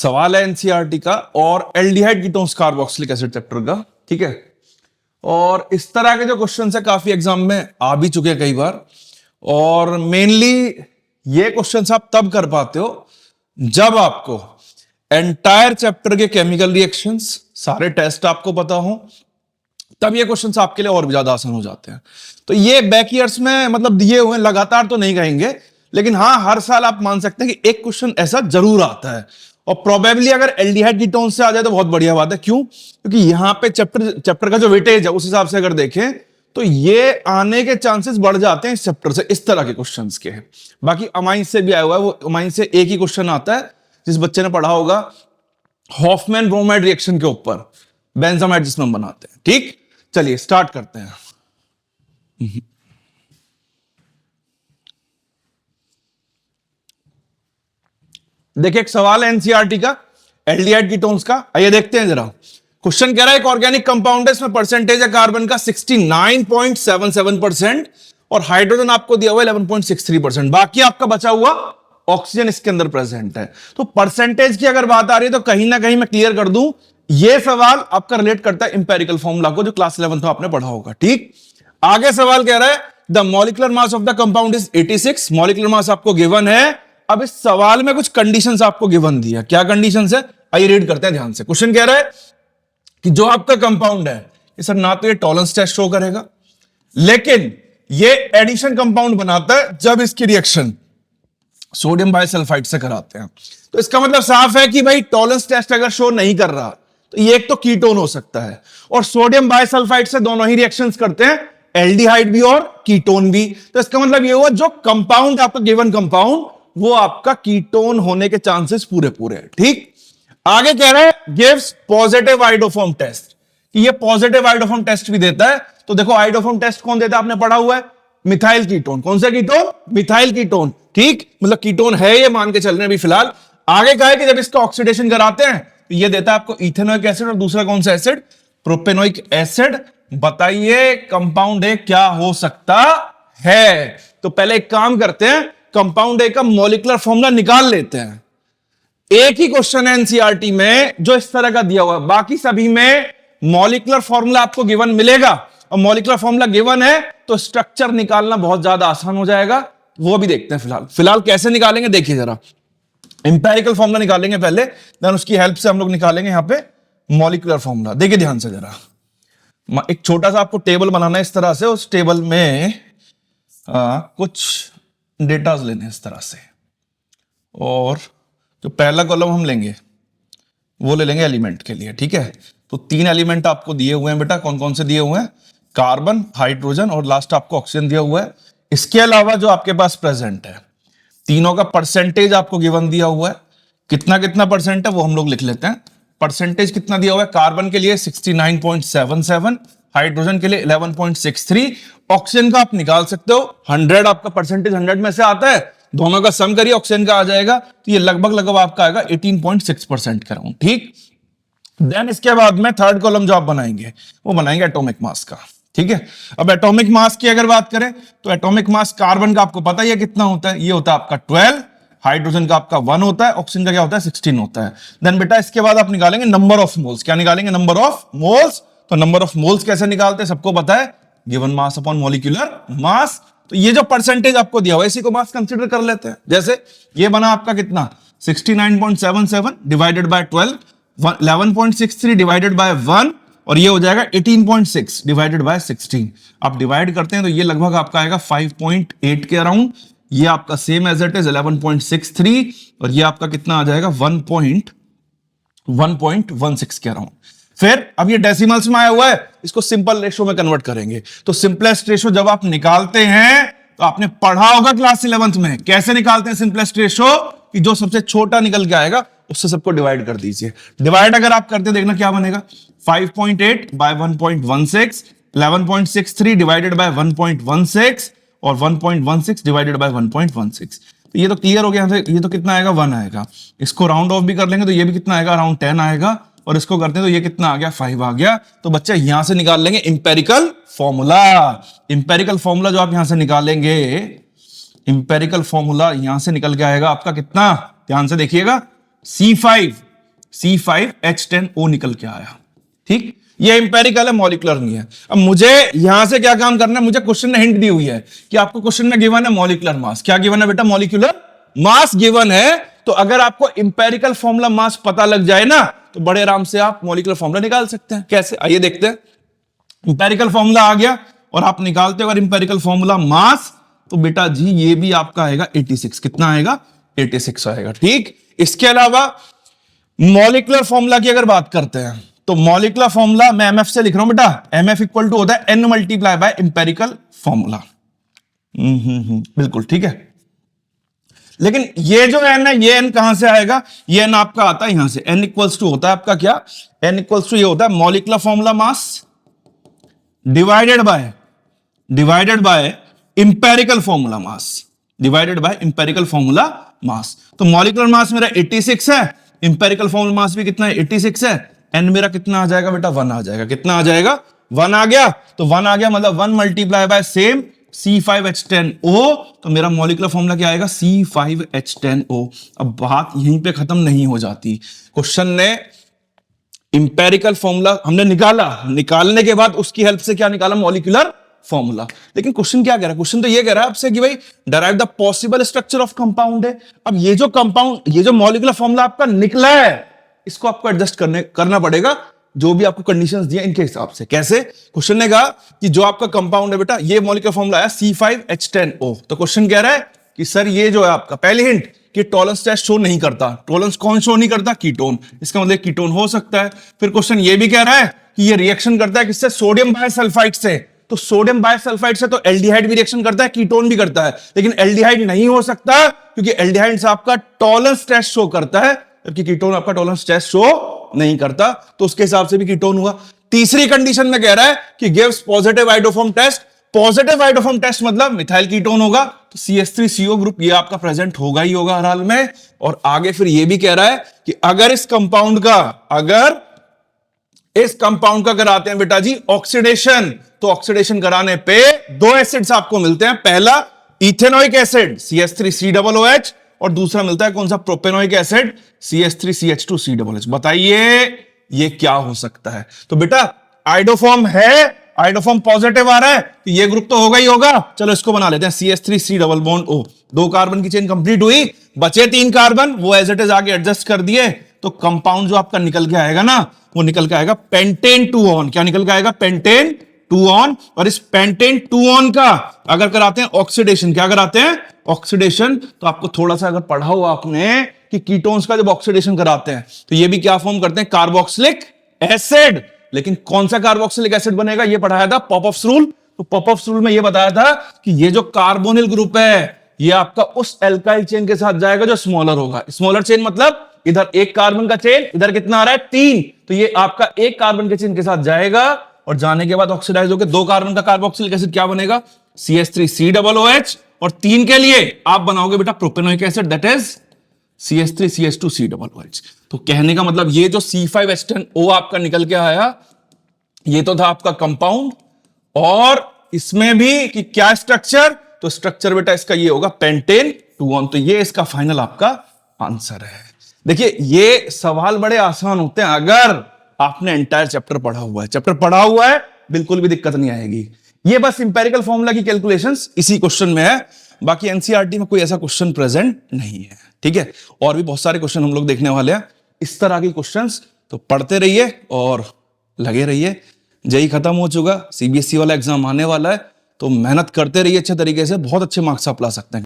सवाल है एनसीईआरटी का और aldehyde ketones carboxylic acid chapter का, ठीक है। और इस तरह के जो क्वेश्चन है काफी एग्जाम में आ भी चुके हैं कई बार, और मेनली ये क्वेश्चन आप तब कर पाते हो जब आपको एंटायर चैप्टर के केमिकल रिएक्शंस सारे टेस्ट आपको पता हो, तब ये क्वेश्चंस आपके लिए और भी ज्यादा आसान हो जाते हैं। तो ये बैक ईयर्स में मतलब दिए हुए लगातार तो नहीं कहेंगे, लेकिन हाँ हर साल आप मान सकते हैं कि एक क्वेश्चन ऐसा जरूर आता है, और प्रोबेबली अगर एल्डिहाइड कीटोन से आ जाए तो बहुत बढ़िया बात है। क्यों? क्योंकि यहां पे चैप्टर का जो वेटेज है उस हिसाब से अगर देखें तो ये आने के चांसेस बढ़ जाते हैं इस चैप्टर से, इस तरह के क्वेश्चंस के। बाकी अमाइन से भी आया हुआ है, वो अमाइन से एक ही क्वेश्चन आता है जिस बच्चे ने पढ़ा होगा हॉफमैन ब्रोमाइड रिएक्शन के ऊपर बेंजामाइड जिसमें हम बनाते हैं। ठीक, चलिए स्टार्ट करते हैं। देखिए एक सवाल है एनसीईआरटी का एल्डिहाइड कीटोन्स का, आइए देखते हैं जरा। क्वेश्चन कह रहा है एक ऑर्गेनिक कंपाउंड है, इसमें परसेंटेज है कार्बन का 69.77% और हाइड्रोजन आपको दिया हुआ 11.63%। बाकी आपका बचा हुआ ऑक्सीजन इसके अंदर प्रेजेंट है। तो परसेंटेज की अगर बात आ रही है तो कहीं ना कहीं मैं क्लियर कर दूं, यह सवाल आपका रिलेट करता है इंपेरिकल फॉर्मूला को जो क्लास 11 में आपने पढ़ा होगा। ठीक, आगे सवाल कह रहा है the molecular mass of the compound is 86। Molecular mass आपको गिवन है। अब इस सवाल में कुछ कंडीशंस आपको गिवन दिया, क्या कंडीशंस है आइए रीड करते हैं ध्यान से। क्वेश्चन कह रहा है कि जो आपका कंपाउंड है ये सर ना तो ये टॉलरेंस टेस्ट शो करेगा, लेकिन ये एडिशन कंपाउंड बनाता है जब इसकी रिएक्शन सोडियम बाइसल्फाइड से कराते हैं। तो इसका मतलब साफ है कि भाई टॉलरेंस टेस्ट अगर शो नहीं कर रहा तो ये एक तो कीटोन हो सकता है, और सोडियम बाइसल्फाइड से दोनों ही रिएक्शंस करते हैं, एल्डिहाइड भी और कीटोन भी। तो इसका मतलब ये हुआ जो कंपाउंड आपका गिवन कंपाउंड वो आपका कीटोन होने के चांसेस पूरे पूरे हैं। ठीक, आगे कह रहा है गिव्स पॉजिटिव आइडोफॉर्म टेस्ट, कि ये पॉजिटिव आइडोफॉर्म टेस्ट भी देता है। तो देखो आइडोफॉर्म टेस्ट कौन देता है आपने पढ़ा हुआ है, मिथाइल कीटोन। कौन सा कीटोन? Methyl ketone. ठीक, मतलब कीटोन है ये मान के चल रहे हैं अभी फिलहाल। आगे कहा है कि जब इसका ऑक्सीडेशन कराते हैं तो ये देता है आपको इथेनोइक एसिड, और दूसरा कौन सा एसिड? Propanoic acid. बताइए कंपाउंड ए क्या हो सकता है? तो पहले एक काम करते हैं, कंपाउंड ए का मॉलिक्यूलर फॉर्मूला निकाल लेते हैं। एक ही क्वेश्चन है एनसीईआरटी में जो इस तरह का दिया हुआ है, बाकी सभी में मॉलिक्यूलर फॉर्मूला आपको गिवन मिलेगा, और मॉलिक्यूलर फॉर्मूला गिवन है तो स्ट्रक्चर निकालना बहुत ज्यादा आसान हो जाएगा। वो भी देखते हैं फिलहाल कैसे निकालेंगे। देखिए जरा, इंपेरिकल फॉर्मूला निकालेंगे पहले, देन उसकी हेल्प से हम लोग निकालेंगे यहां पे मॉलिक्यूलर फॉर्मूला। देखिए ध्यान से जरा, एक छोटा सा आपको टेबल बनाना है इस तरह से, उस टेबल में कुछ डेटाज लेने इस तरह से, और जो पहला कॉलम हम लेंगे वो ले लेंगे एलिमेंट के लिए। ठीक है, तो 3 एलिमेंट आपको दिए हुए हैं बेटा। कौन कौन से दिए हुए हैं? कार्बन, हाइड्रोजन और लास्ट आपको ऑक्सीजन दिया हुआ है। इसके अलावा जो आपके पास प्रेजेंट है तीनों का परसेंटेज आपको गिवन दिया हुआ है। कितना कितना परसेंट है वो हम लोग लिख लेते हैं। परसेंटेज कितना दिया हुआ है? कार्बन के लिए 69.77, हाइड्रोजन के लिए 11.63, ऑक्सीजन का आप निकाल सकते हो 100, आपका परसेंटेज 100 में से आता है, दोनों का सम करिए ऑक्सीजन का आ जाएगा, तो ये लगभग आपका आएगा 18.6% का राउंड। ठीक, देन इसके बाद में थर्ड कॉलम जो आप बनाएंगे वो बनाएंगे एटॉमिक मास का। ठीक है, अब एटॉमिक मास की अगर बात करें तो एटॉमिक मास कार्बन का आपको पता है कितना होता है, ये होता है आपका 12, हाइड्रोजन का आपका 1 होता है, ऑक्सीजन का क्या होता है 16 होता है। देन बेटा इसके बाद आप निकालेंगे नंबर ऑफ मोल्स। क्या निकालेंगे? Number of moles. तो नंबर ऑफ मोल्स कैसे निकालते हैं सबको पता है, given mass upon molecular mass. तो ये जो परसेंटेज आपको दिया हुआ है इसी को मास कंसीडर कर लेते हैं। जैसे ये बना आपका कितना 69.77 डिवाइडेड बाय 12, 11.63 डिवाइडेड बाय 1, और ये हो जाएगा 18.6 डिवाइडेड बाय 16। आप डिवाइड करते हैं तो ये लगभग आपका आएगा 5.8 के अराउंड। ये आपका सेम एज इट इज 11.63, और ये आपका कितना आ जाएगा 1.16 के अराउंड। फिर अब ये डेसिमल्स में आया हुआ है, इसको सिंपल रेशो में कन्वर्ट करेंगे। तो सिंपलेस्ट रेशो जब आप निकालते हैं तो आपने पढ़ा होगा क्लास 11th में कैसे निकालते हैं सिंपलेस्ट रेशो, कि जो सबसे छोटा निकल के आएगा उससे सबको डिवाइड कर दीजिए। डिवाइड अगर आप करते देखना क्या बनेगा, 5.8 बाय 1.16, 11.63 डिवाइडेड बाय 1.16, और 1.16 डिवाइडेड बाय 1.16। तो ये तो क्लियर हो गया। ये तो कितना आएगा 1 आएगा। इसको राउंड ऑफ भी कर लेंगे तो ये भी कितना आएगा अराउंड 10 आएगा, और इसको करते हैं तो ये कितना आ गया 5 आ गया। तो बच्चे यहां से निकाल लेंगे इंपेरिकल फॉर्मूला। इंपेरिकल फॉर्मूला जो आप यहां से निकालेंगे, इंपेरिकल फॉर्मूला यहां से निकल के आएगा आपका कितना, ध्यान से देखिएगा, C5 C5H10O निकल के आया। ठीक, ये इंपेरिकल है, मॉलिक्यूलर नहीं है। अब मुझे यहां से क्या काम करना है, मुझे क्वेश्चन ने हिंट दी हुई है कि आपको क्वेश्चन में गिवन है मॉलिक्यूलर मास। क्या गिवन है बेटा? मॉलिक्यूलर मास गिवन है। तो अगर आपको इंपेरिकल फॉर्मूला मास पता लग जाए ना, तो बड़े आराम से आप मॉलिक्यूलर फॉर्मूला निकाल सकते हैं। कैसे, आइए देखते हैं। इंपेरिकल फॉर्मूला आ गया और आप निकालते हो अगर इंपेरिकल फॉर्मूला मास, तो बेटा जी ये भी आपका आएगा 86। कितना आएगा? 86 आएगा। ठीक, इसके अलावा मॉलिक्यूलर फॉर्मूला की अगर बात करते हैं, तो मॉलिक्यूलर फॉर्मूला मैं एमएफ से लिख रहा हूं बेटा। एमएफ इक्वल टू होता है n multiply by empirical formula. बिल्कुल ठीक है। लेकिन ये जो एन है, ये एन कहां से आएगा? ये एन आपका आता है यहां से। एन इक्वल्स टू होता है आपका क्या? एन इक्वल्स टू ये होता है molecular formula mass divided by empirical formula mass, divided by empirical formula mass. तो मॉलिक्यूलर मास मेरा 86 है, इंपेरिकल फॉर्मूला मास भी कितना है? 86 है। एन मेरा कितना आ जाएगा बेटा? 1 आ जाएगा। कितना आ जाएगा? 1 आ गया। तो 1 आ गया मतलब 1 मल्टीप्लाई बाय सेम C5H10O। तो मेरा मॉलिक्यूलर फॉर्मूला क्या आएगा? C5H10O। अब बात यहीं पे खत्म नहीं हो जाती। क्वेश्चन ने इंपेरिकल फॉर्मूला हमने निकाला, निकालने के बाद उसकी हेल्प से क्या निकाला? Molecular formula. लेकिन क्वेश्चन क्या कह रहा है? क्वेश्चन तो ये कह रहा है आपसे कि भाई derive the possible structure of compound है। अब ये जो कंपाउंड, ये जो मॉलिक्यूलर फॉर्मूला आपका निकला है, इसको आपको एडजस्ट करना पड़ेगा जो भी आपको कंडीशंस दिए इनके हिसाब से। कैसे? क्वेश्चन ने कहा कि जो आपका कंपाउंड है बेटा, ये मॉलिक्यूलर फॉर्मूला है C5H10O। तो क्वेश्चन कह रहा है कि सर ये जो है आपका, पहली हिंट कि टॉलरेंस टेस्ट शो नहीं करता। टॉलरेंस कौन शो नहीं करता? कीटोन। इसका मतलब कीटोन हो सकता है। फिर क्वेश्चन ये भी कह रहा है कि ये रिएक्शन करता है किससे? सोडियम बायसल्फाइड से। तो सोडियम बायसल्फाइड से तो एल्डिहाइड भी रिएक्शन करता है, कीटोन भी करता है। लेकिन एल्डिहाइड नहीं हो सकता क्योंकि एल्डिहाइड से आपका टॉलरेंस टेस्ट शो करता है, जबकि कीटोन आपका टॉलरेंस टेस्ट शो नहीं करता। तो उसके हिसाब से भी कीटोन हुआ। तीसरी कंडीशन में कह रहा है कि gives positive iodoform test. Positive iodoform test मतलब मिथाइल कीटोन होगा, तो CH3CO ग्रुप ये आपका प्रेजेंट होगा ही होगा हर हाल में। और आगे फिर ये भी कह रहा है कि अगर इस कंपाउंड का कराते हैं बेटा जी ऑक्सीडेशन, तो ऑक्सीडेशन कराने पे 2 एसिड्स आपको मिलते हैं। पहला इथेनोइक एसिड CH3COOH, और दूसरा मिलता है कौन सा? Propanoic acid CH3CH2COOH। बताइए ये क्या हो सकता है? तो बेटा आइडोफॉर्म है, आइडोफॉर्म पॉजिटिव आ रहा है, तो ये ग्रुप तो होगा ही होगा। चलो इसको बना लेते हैं CH3C+O। 2 कार्बन की चेन कंप्लीट हुई, बचे 3 कार्बन, वो एज इट इज आगे एडजस्ट कर दिए। तो कंपाउंड जो आपका निकल के आएगा ना, वो निकल के आएगा पेंटेन 2-on। क्या निकल के आएगा? Pentane 2-on। और इस पेंटेन 2-on का अगर कराते हैं ऑक्सीडेशन, क्या कराते हैं? ऑक्सीडेशन। तो आपको थोड़ा सा अगर पढ़ा हो आपने कि कीटोन्स का जब ऑक्सीडेशन कराते हैं तो ये भी क्या फॉर्म करते हैं? Carboxylic acid. लेकिन कौन सा कार्बोक्सिलिक एसिड बनेगा? ये पढ़ाया था पॉपऑफ्स रूल। तो पॉपऑफ्स रूल में ये बताया था कि ये जो कार्बोनिल ग्रुप है, ये आपका उस एल्काइल चेन के साथ जाएगा जो स्मॉलर होगा। स्मॉलर चेन मतलब इधर 1 कार्बन का चेन, इधर कितना आ रहा है? 3। तो ये आपका 1 कार्बन के चेन के साथ जाएगा और जाने के बाद ऑक्सीडाइज होकर 2 कार्बन का कार्बोक्सिलिक एसिड क्या बनेगा? CH3COOH। और 3 के लिए आप बनाओगे बेटा propanoic acid, that is CH3CH2COOH। तो कहने का मतलब ये जो C5H10O आपका निकल के आया, ये तो था आपका कंपाउंड। और इसमें भी कि क्या स्ट्रक्चर? तो स्ट्रक्चर बेटा इसका ये होगा पेंटेन 2-on। तो ये इसका फाइनल आपका आंसर है। देखिए ये सवाल बड़े आसान होते हैं अगर आपने एंटायर चैप्टर पढ़ा हुआ है। चैप्टर पढ़ा हुआ है, बिल्कुल भी दिक्कत नहीं आएगी। ये बस इंपेरिकल फॉर्मूला की कैलकुलेशंस इसी क्वेश्चन में है, बाकी एनसीईआरटी में कोई ऐसा क्वेश्चन प्रेजेंट नहीं है। ठीक है, और भी बहुत सारे क्वेश्चन हम लोग देखने वाले हैं इस तरह के क्वेश्चंस। तो पढ़ते रहिए और लगे रहिए। जेईई खत्म हो चुका, CBSE वाला एग्जाम आने वाला है, तो मेहनत करते रहिए अच्छे तरीके से, बहुत अच्छे मार्क्स आप ला सकते हैं।